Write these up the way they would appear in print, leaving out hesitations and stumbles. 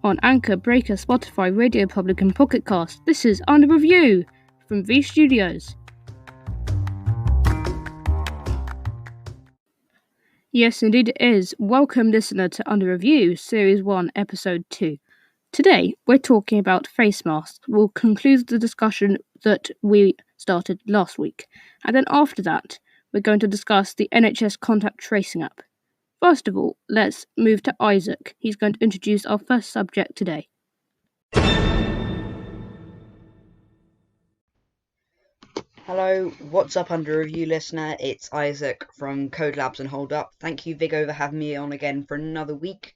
on Anchor, Breaker, Spotify, Radio Public and Pocket Cast. This is Under Review from V Studios. Yes, indeed it is. Welcome, listener, to Under Review, Series 1, Episode 2. Today, we're talking about face masks. We'll conclude the discussion that we started last week. And then after that, we're going to discuss the NHS contact tracing app. First of all, let's move to Isaac. He's going to introduce our first subject today. Hello, what's up Under Review listener? It's Isaac from Code Labs and Hold Up. Thank you Vigo for having me on again for another week.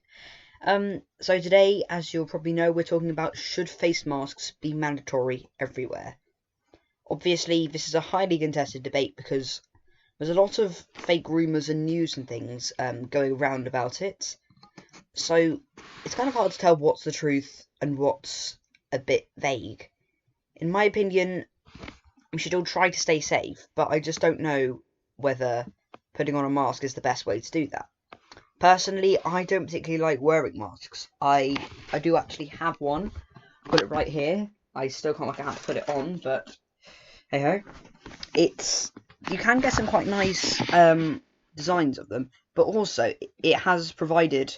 So today, as you'll probably know, we're talking about should face masks be mandatory everywhere. Obviously, this is a highly contested debate because there's a lot of fake rumours and news and things going around about it. So it's kind of hard to tell what's the truth and what's a bit vague. In my opinion, we should all try to stay safe, but I just don't know whether putting on a mask is the best way to do that. Personally, I don't particularly like wearing masks. I do actually have one. Put it right here. I still can't work out how to put it on, but hey ho. You can get some quite nice designs of them, but also it has provided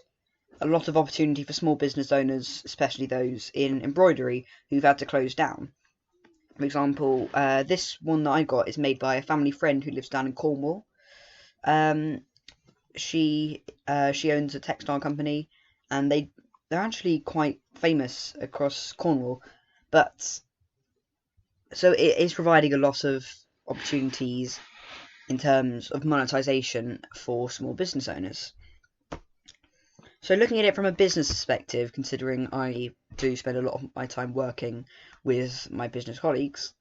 a lot of opportunity for small business owners, especially those in embroidery, who've had to close down. For example, this one that I got is made by a family friend who lives down in Cornwall. She owns a textile company, and they're actually quite famous across Cornwall. But so it is providing a lot of opportunities in terms of monetization for small business owners. So looking at it from a business perspective, considering I do spend a lot of my time working with my business colleagues,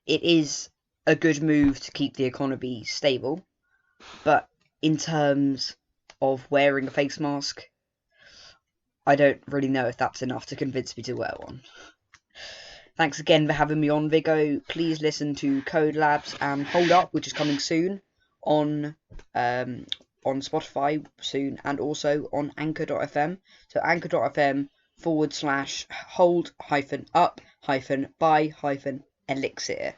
it is a good move to keep the economy stable. But in terms of wearing a face mask, I don't really know if that's enough to convince me to wear one. Thanks again for having me on, Vigo. Please listen to Code Labs and Hold Up, which is coming soon on Spotify soon, and also on Anchor.fm. So Anchor.fm/hold-up-by-elixir.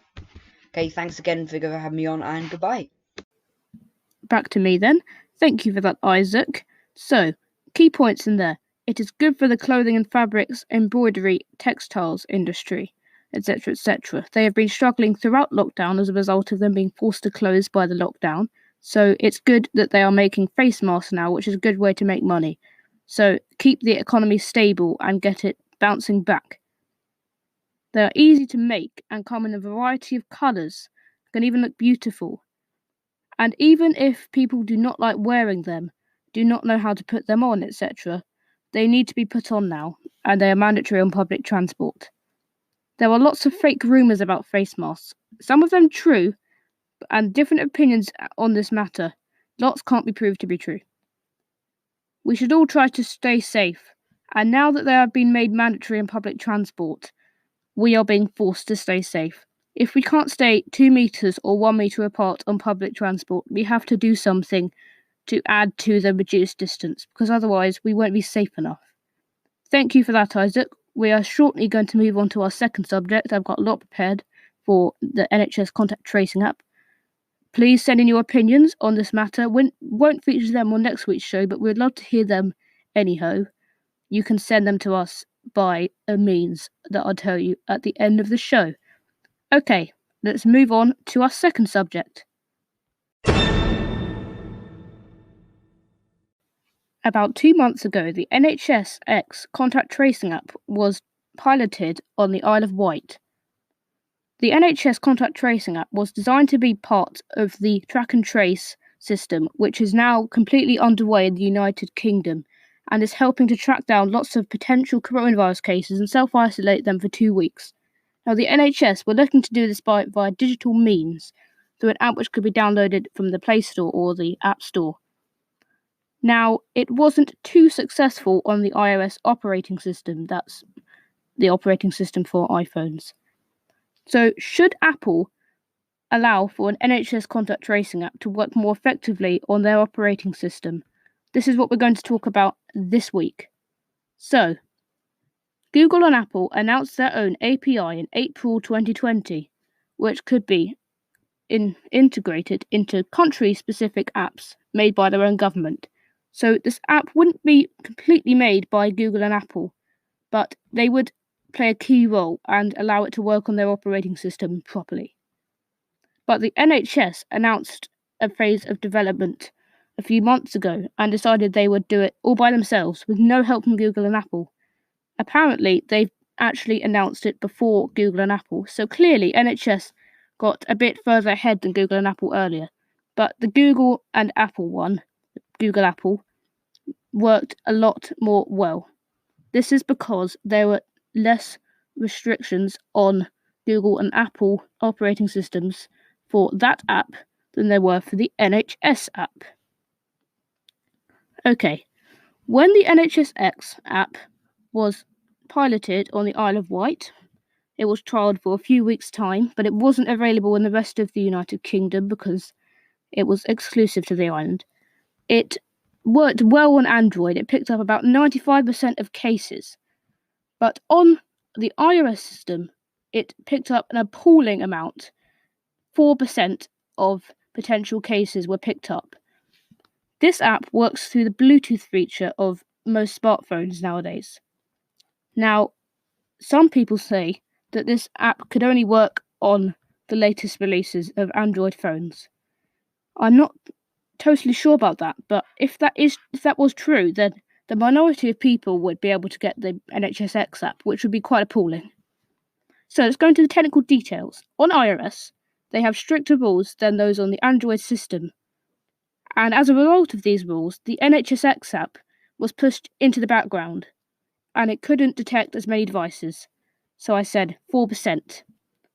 Okay, thanks again for having me on, and goodbye. Back to me then. Thank you for that, Isaac. So, key points in there. It is good for the clothing and fabrics, embroidery, textiles industry, etc., etc. They have been struggling throughout lockdown as a result of them being forced to close by the lockdown. So it's good that they are making face masks now, which is a good way to make money. So keep the economy stable and get it bouncing back. They are easy to make and come in a variety of colours, can even look beautiful. And even if people do not like wearing them, do not know how to put them on, etc., they need to be put on now, and they are mandatory on public transport. There are lots of fake rumours about face masks, some of them true, and different opinions on this matter. Lots can't be proved to be true. We should all try to stay safe, and now that they have been made mandatory in public transport, we are being forced to stay safe. If we can't stay 2 metres or 1 metre apart on public transport, we have to do something to add to the reduced distance, because otherwise we won't be safe enough. Thank you for that, Isaac. We are shortly going to move on to our second subject. I've got a lot prepared for the NHS contact tracing app. Please send in your opinions on this matter. We won't feature them on next week's show, but we'd love to hear them anyhow. You can send them to us by a means that I'll tell you at the end of the show. Okay, let's move on to our second subject. About 2 months ago, the NHSX contact tracing app was piloted on the Isle of Wight. The NHS contact tracing app was designed to be part of the track and trace system, which is now completely underway in the United Kingdom and is helping to track down lots of potential coronavirus cases and self-isolate them for 2 weeks. Now, the NHS were looking to do this via digital means, through an app which could be downloaded from the Play Store or the App Store. Now, it wasn't too successful on the iOS operating system. That's the operating system for iPhones. So, should Apple allow for an NHS contact tracing app to work more effectively on their operating system? This is what we're going to talk about this week. So, Google and Apple announced their own API in April 2020, which could be integrated into country-specific apps made by their own government. So this app wouldn't be completely made by Google and Apple, but they would play a key role and allow it to work on their operating system properly. But the NHS announced a phase of development a few months ago and decided they would do it all by themselves with no help from Google and Apple. Apparently, they've actually announced it before Google and Apple, so clearly NHS got a bit further ahead than Google and Apple earlier. But the Google and Apple one, Google Apple, worked a lot more well. This is because there were less restrictions on Google and Apple operating systems for that app than there were for the NHS app. Okay, when the NHSX app was piloted on the Isle of Wight, it was trialled for a few weeks' time, but it wasn't available in the rest of the United Kingdom because it was exclusive to the island. It worked well on Android. It picked up about 95% of cases. But on the iOS system, it picked up an appalling amount. 4% of potential cases were picked up. This app works through the Bluetooth feature of most smartphones nowadays. Now, some people say that this app could only work on the latest releases of Android phones. I'm not totally sure about that, but if that was true, then the minority of people would be able to get the NHSX app, which would be quite appalling. So let's go into the technical details. On iOS, they have stricter rules than those on the Android system. And as a result of these rules, the NHSX app was pushed into the background, and it couldn't detect as many devices. So I said 4%.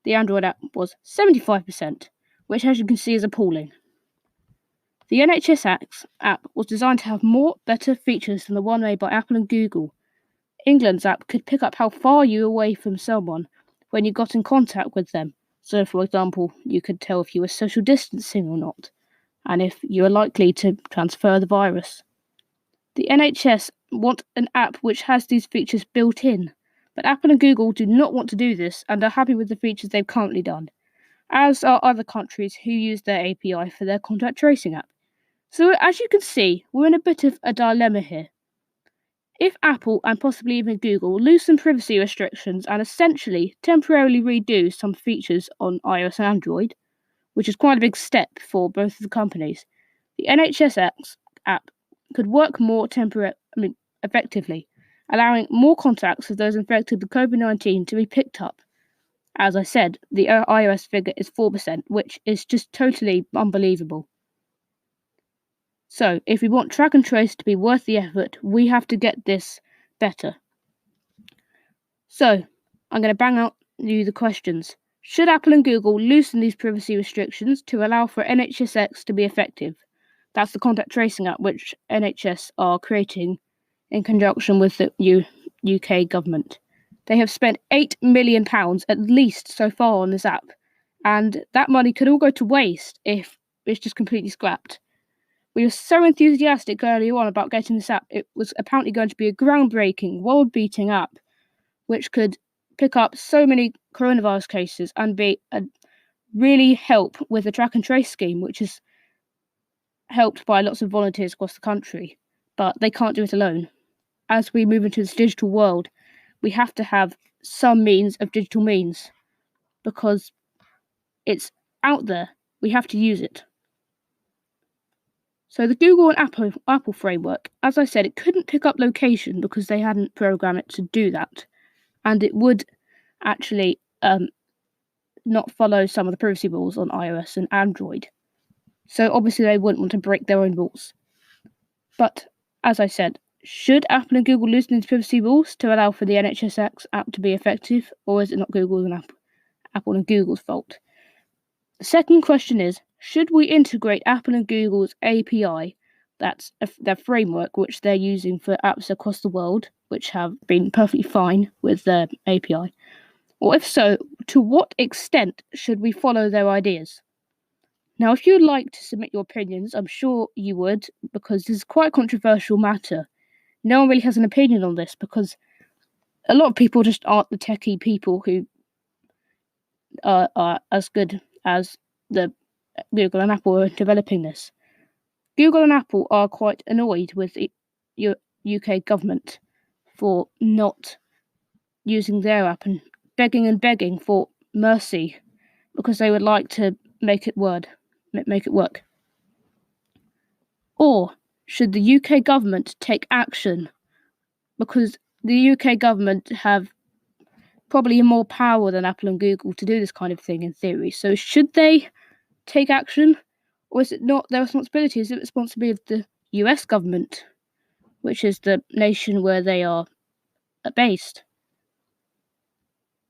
The Android app was 75%, which as you can see is appalling. The NHSX app was designed to have better features than the one made by Apple and Google. England's app could pick up how far you were away from someone when you got in contact with them. So, for example, you could tell if you were social distancing or not, and if you are likely to transfer the virus. The NHS want an app which has these features built in, but Apple and Google do not want to do this and are happy with the features they've currently done, as are other countries who use their API for their contact tracing app. So as you can see, we're in a bit of a dilemma here. If Apple and possibly even Google loosen privacy restrictions and essentially temporarily redo some features on iOS and Android, which is quite a big step for both of the companies, the NHSX app could work more effectively, allowing more contacts of those infected with COVID-19 to be picked up. As I said, the iOS figure is 4%, which is just totally unbelievable. So, if we want track and trace to be worth the effort, we have to get this better. So, I'm going to bang out you the questions. Should Apple and Google loosen these privacy restrictions to allow for NHSX to be effective? That's the contact tracing app which NHS are creating in conjunction with the UK government. They have spent £8 million at least so far on this app, and that money could all go to waste if it's just completely scrapped. We were so enthusiastic earlier on about getting this app. It was apparently going to be a groundbreaking, world-beating app which could pick up so many coronavirus cases and be a really help with the track and trace scheme, which is helped by lots of volunteers across the country. But they can't do it alone. As we move into this digital world, we have to have some means of digital means because it's out there. We have to use it. So the Google and Apple framework, as I said, it couldn't pick up location because they hadn't programmed it to do that. And it would actually not follow some of the privacy rules on iOS and Android. So obviously they wouldn't want to break their own rules. But as I said, should Apple and Google loosen these privacy rules to allow for the NHSX app to be effective, or is it not Google and Apple and Google's fault? The second question is, should we integrate Apple and Google's API, that's their framework which they're using for apps across the world, which have been perfectly fine with their API? Or if so, to what extent should we follow their ideas? Now, if you'd like to submit your opinions, I'm sure you would, because this is quite a controversial matter. No one really has an opinion on this because a lot of people just aren't the techie people who are as good as the Google and Apple are developing this. Google and Apple are quite annoyed with the UK government for not using their app and begging for mercy because they would like to make it work. Or should the UK government take action? Because the UK government have probably more power than Apple and Google to do this kind of thing in theory. So should they take action? Or is it not their responsibility? Is it the responsibility of the US government, which is the nation where they are based?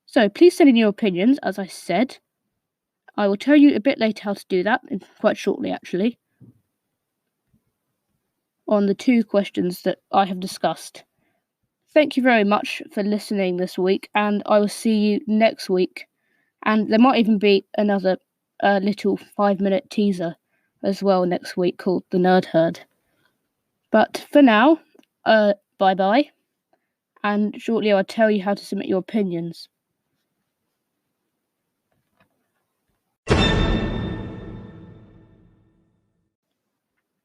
So please send in your opinions, as I said. I will tell you a bit later how to do that, quite shortly actually, on the 2 questions that I have discussed. Thank you very much for listening this week, and I will see you next week. And there might even be another little 5-minute teaser as well next week called The Nerd Herd. But for now, bye-bye, and shortly I'll tell you how to submit your opinions.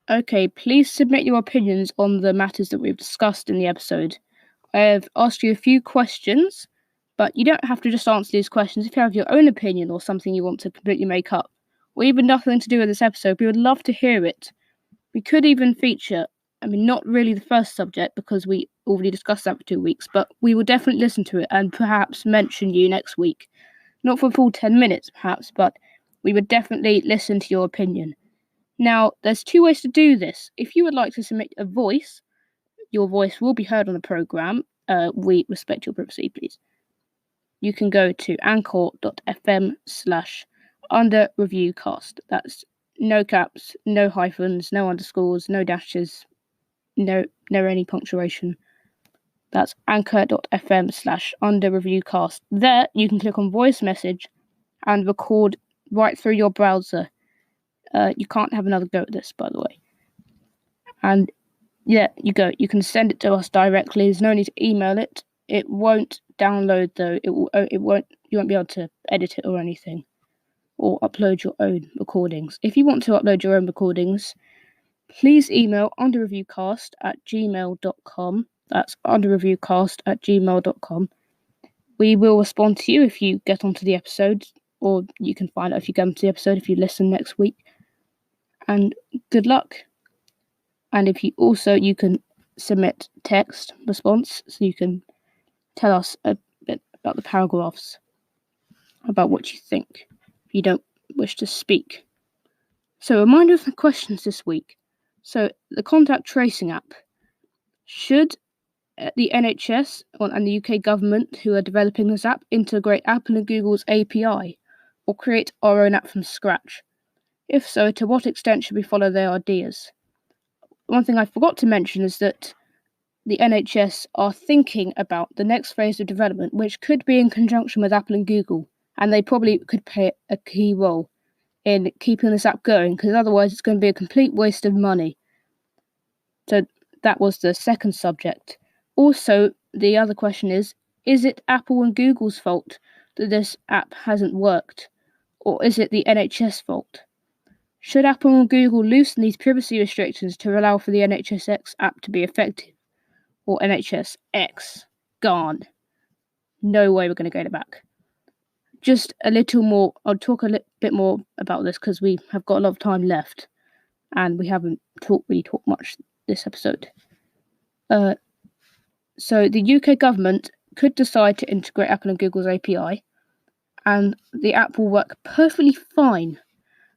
Okay, please submit your opinions on the matters that we've discussed in the episode. I have asked you a few questions, but you don't have to just answer these questions. If you have your own opinion or something you want to completely make up, or even nothing to do with this episode, we would love to hear it. We could even feature, not really the first subject because we already discussed that for 2 weeks, but we will definitely listen to it and perhaps mention you next week. Not for a full 10 minutes, perhaps, but we would definitely listen to your opinion. Now, there's 2 ways to do this. If you would like to submit a voice, your voice will be heard on the programme. We respect your privacy, please. You can go to anchor.fm/underreviewcast. That's no caps, no hyphens, no underscores, no dashes, no any punctuation. That's anchor.fm/underreviewcast. There, you can click on voice message and record right through your browser. You can't have another go at this, by the way. And yeah, you can send it to us directly. There's no need to email it. It won't download though. You won't be able to edit it or anything, or upload your own recordings. If you want to upload your own recordings, please email underreviewcast@gmail.com. That's underreviewcast@gmail.com. We will respond to you if you get onto the episode, or you can find out if you get onto the episode if you listen next week. And good luck. And if you can submit text response, so you can tell us a bit about the paragraphs, about what you think, if you don't wish to speak. So a reminder of the questions this week. So the contact tracing app. Should the NHS and the UK government who are developing this app integrate Apple and Google's API, or create our own app from scratch? If so, to what extent should we follow their ideas? One thing I forgot to mention is that the NHS are thinking about the next phase of development, which could be in conjunction with Apple and Google, and they probably could play a key role in keeping this app going, because otherwise it's going to be a complete waste of money. So that was the second subject. Also, the other question is it Apple and Google's fault that this app hasn't worked, or is it the NHS fault? Should Apple and Google loosen these privacy restrictions to allow for the NHSX app to be effective? Or NHSX gone? No way we're going to get it back. Just a little more, I'll talk a bit more about this because we have got a lot of time left and we haven't really talked much this episode. So the UK government could decide to integrate Apple and Google's API, and the app will work perfectly fine.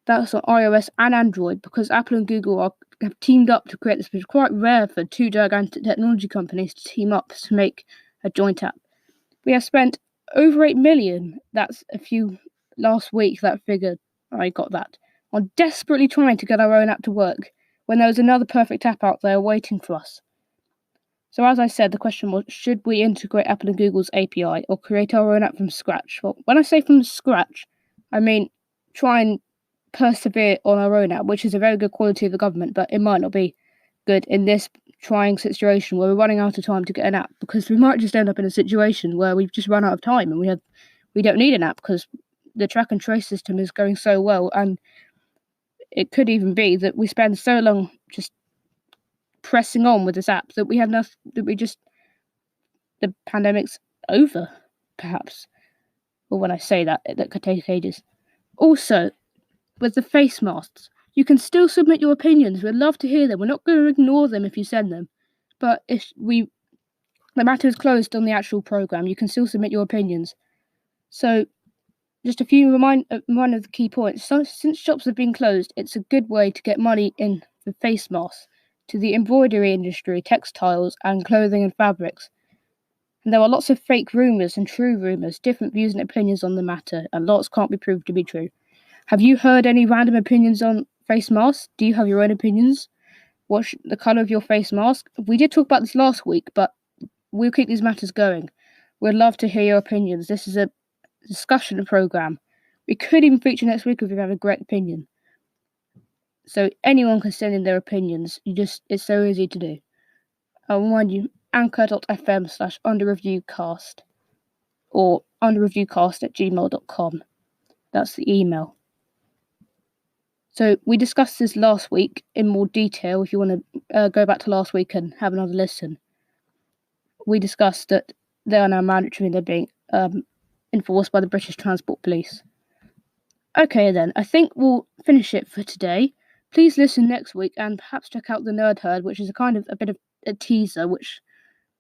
That's on iOS and Android, because Apple and Google have teamed up to create this, which is quite rare for 2 gigantic technology companies to team up to make a joint app. We have spent over 8 million, that's last week, that figure, I got that, on desperately trying to get our own app to work, when there was another perfect app out there waiting for us. So as I said, the question was, should we integrate Apple and Google's API or create our own app from scratch? Well, when I say from scratch, I mean try and persevere on our own app, which is a very good quality of the government, but it might not be good in this trying situation where we're running out of time to get an app, because we might just end up in a situation where we've just run out of time and we don't need an app because the track and trace system is going so well. And it could even be that we spend so long just pressing on with this app that we have enough, that the pandemic's over, perhaps. Or when I say that could take ages. Also, with the face masks, you can still submit your opinions. We'd love to hear them. We're not going to ignore them if you send them. But the matter is closed on the actual programme, you can still submit your opinions. So, just a few one of the key points. So, since shops have been closed, it's a good way to get money in for face masks to the embroidery industry, textiles, and clothing and fabrics. And there are lots of fake rumours and true rumours, different views and opinions on the matter, and lots can't be proved to be true. Have you heard any random opinions on face masks? Do you have your own opinions? What's the colour of your face mask? We did talk about this last week, but we'll keep these matters going. We'd love to hear your opinions. This is a discussion programme. We could even feature next week if you have a great opinion. So anyone can send in their opinions. It's so easy to do. I'll remind you, anchor.fm/underreviewcast or underreviewcast@gmail.com. That's the email. So we discussed this last week in more detail. If you want to go back to last week and have another listen, we discussed that they are now mandatory and they're being enforced by the British Transport Police. Okay then, I think we'll finish it for today. Please listen next week and perhaps check out the Nerd Herd, which is a bit of a teaser which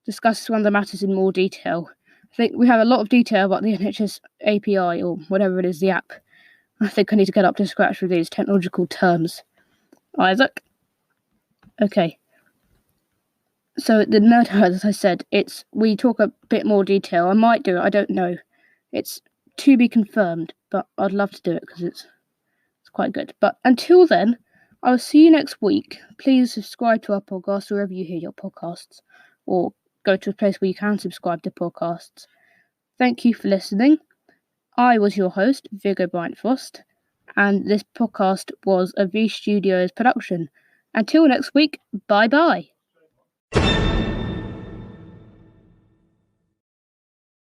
discusses one of the matters in more detail. I think we have a lot of detail about the NHS API or whatever it is, the app. I think I need to get up to scratch with these technological terms. Isaac? Okay. So the Nerd Herd, as I said, we talk a bit more detail. I might do it, I don't know. It's to be confirmed, but I'd love to do it because it's quite good. But until then, I'll see you next week. Please subscribe to our podcast wherever you hear your podcasts, or go to a place where you can subscribe to podcasts. Thank you for listening. I was your host, Viggo Bryant Frost, and this podcast was a V Studios production. Until next week, bye-bye.